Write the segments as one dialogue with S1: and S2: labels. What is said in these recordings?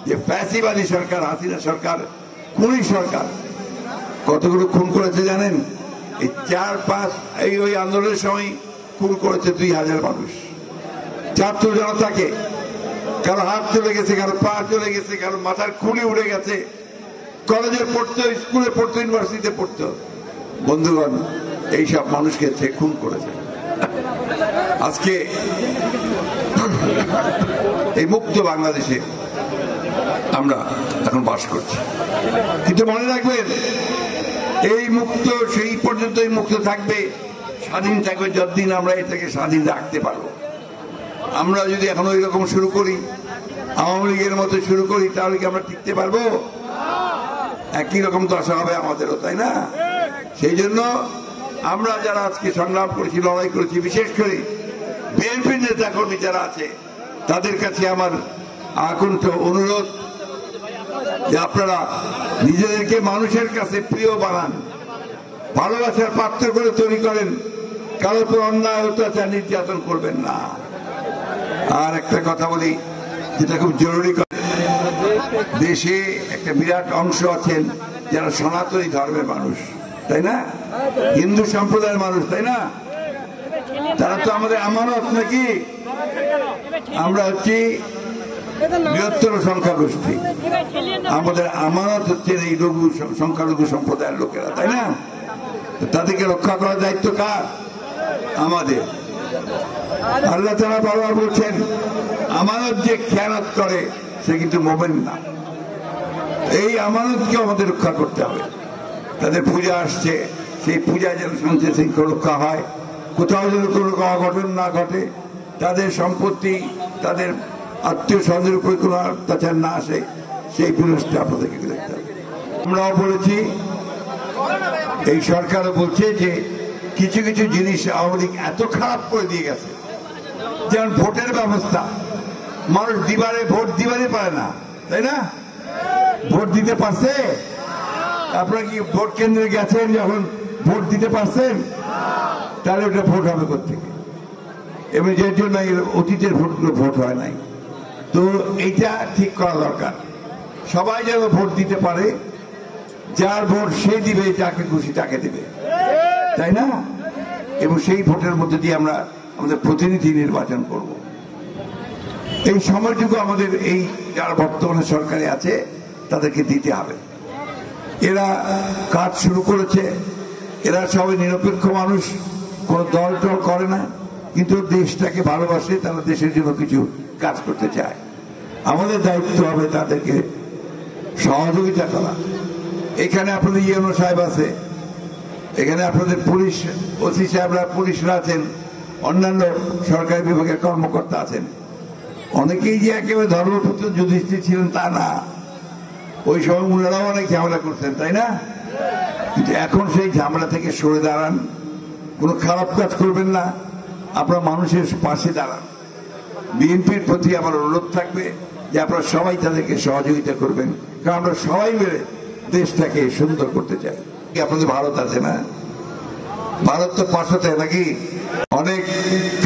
S1: যে ফ্যাসিবাদী সরকার, হাসিনা সরকার, খুনি সরকার কতগুলো খুন করেছে জানেন? এই 4-5 ওই আন্দোলনের সময় খুন করেছে 2000 মানুষ। ছাত্র জনতাকে কারো হাত চলে গেছে, কারো পা চলে গেছে, কারো মাথার খুলি উড়ে গেছে, কলেজে পড়তো, স্কুলে পড়তো, ইউনিভার্সিটিতে পড়তো। বন্ধুগণ, এইসব মানুষকে সে খুন করেছে। আজকে এই মুক্ত বাংলাদেশে আমরা এখন বাস করছি, কিন্তু মনে রাখবেন এই মুক্ত সেই পর্যন্তই মুক্ত থাকবে, স্বাধীন থাকবে যতদিন আমরা এটাকে স্বাধীন রাখতে পারবো। আমরা যদি এখন ওই রকম শুরু করি, আওয়ামী লীগের মতো শুরু করি, তাহলে কি আমরা টিকতে পারবো? একই রকম দশা হবে আমাদেরও, তাই না? সেই জন্য আমরা যারা আজকে সংগ্রাম করেছি, লড়াই করেছি, বিশেষ করে বিএনপির নেতা কর্মী যারা আছে, তাদের কাছে আমার আকুণ্ঠ অনুরোধ যে আপনারা নিজেদেরকে মানুষের কাছে প্রিয় বানান, ভালোবাসার পাত্র করে তৈরি করেন, কারোর উপর অন্যায় অত্যাচার নির্যাতন করবেন না। আর একটা কথা বলি যেটা খুব জরুরি, দেশে একটা বিরাট অংশ আছেন যারা সনাতনী ধর্মের মানুষ, তাই না? হিন্দু সম্প্রদায়ের মানুষ, তাই না? তারা তো আমাদের আমানত নাকি? আমরা হচ্ছি বৃহত্তর সংখ্যাগোষ্ঠী, আমাদের আমানত হচ্ছে এই লঘু সংখ্যালঘু সম্প্রদায়ের লোকেরা, তাই না? তাদেরকে রক্ষা করার দায়িত্ব কার? আমাদের। আল্লাহ তাআলা বারবার বলছেন, আমানত যে খেয়ানত করে সে কিন্তু মুমিন না। এই আমানতকে আমাদের রক্ষা করতে হবে। তাদের পূজা আসছে, সেই পূজায় যেন শান্তি শৃঙ্খলা রক্ষা হয়, কোথাও যেন কোনো অঘটন না ঘটে, তাদের সম্পত্তি, তাদের আত্মীয় স্বজনের উপরে কোনো অত্যাচার না আসে, সেই জিনিসটা আপনাদেরকে দেখতে হবে। আমরাও বলেছি, এই সরকারও বলছে যে কিছু কিছু জিনিস আওয়ামী লীগ এত খারাপ করে দিয়ে গেছে, যেমন ভোটের ব্যবস্থা। মানুষ ভোট দিবারে পারে না, তাই না? ভোট দিতে পারছে? আপনারা কি ভোট কেন্দ্রে গেছেন যখন ভোট দিতে পারছেন? তাহলে ওটা ভোট হবে কোথেকে? এবং যে জন্য অতীতের ভোটগুলো ভোট হয় নাই। তো এইটা ঠিক করা দরকার, সবাই যেন ভোট দিতে পারে, যার ভোট সে দিবে, যাকে খুশি তাকে দেবে, তাই না? এবং সেই ভোটের মধ্যে দিয়ে আমরা আমাদের প্রতিনিধি নির্বাচন করব। এই সময়টুকু আমাদের এই যারা বর্তমানে সরকারে আছে তাদেরকে দিতে হবে। এরা কাজ শুরু করেছে, এরা সবাই নিরপেক্ষ মানুষ, কোন দল টল করে না, কিন্তু দেশটাকে ভালোবাসে, তারা দেশের জন্য কিছু কাজ করতে চায়। আমাদের দায়িত্ব হবে তাদেরকে সহযোগিতা করা। এখানে আপনাদের ইউনো সাহেব আছে, এখানে আপনাদের পুলিশ ওসি সাহেবরা, পুলিশরা আছেন, অন্যান্য সরকারি বিভাগের কর্মকর্তা আছেন। অনেকেই যে একেবারে ধর্মপুত্র যুধিষ্ঠির ছিলেন তা না, ওই সময় উনারাও অনেক ঝামেলা করতেন, তাই না? কিন্তু এখন সেই ঝামেলা থেকে সরে দাঁড়ান, কোনো খারাপ কাজ করবেন না, আপনারা মানুষের পাশে দাঁড়ান। বিএনপির প্রতি আমার অনুরোধ থাকবে যে আপনারা সবাই তাদেরকে সহযোগিতা করবেন, কারণ আমরা সবাই মিলে দেশটাকে সুন্দর করতে চাই। আপনাদের ভারত আছে না? ভারত তো পাশাতে নাকি অনেক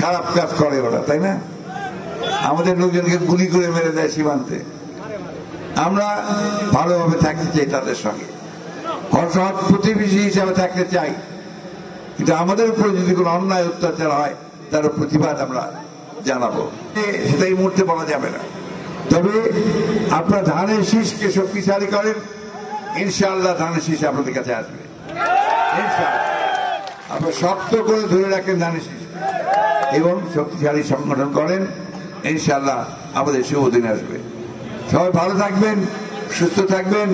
S1: খারাপ কাজ করে ওরা, তাই না? আমাদের লোকজনকে গুলি করে মেরে দেয় সীমান্তে। আমরা ভালোভাবে থাকতে চাই, তাদের সঙ্গে সৎ প্রতিবেশী হিসাবে থাকতে চাই, কিন্তু আমাদের উপরে যদি কোনো অন্যায় অত্যাচার হয় তার প্রতিবাদ আমরা জানাবো। সেটা এই মুহূর্তে বলা যাবে না, তবে আপনার ধানের শীষকে শক্তিশালী করেন, ইনশাআল্লাহ ধানের শীষ আপনাদের কাছে আসবে। আপনার শক্ত করে ধরে রাখেন ধানের শীষ এবং শক্তিশালী সংগঠন করেন, ইনশাআল্লাহ আমাদের শুভ দিন আসবে। সবাই ভালো থাকবেন, সুস্থ থাকবেন।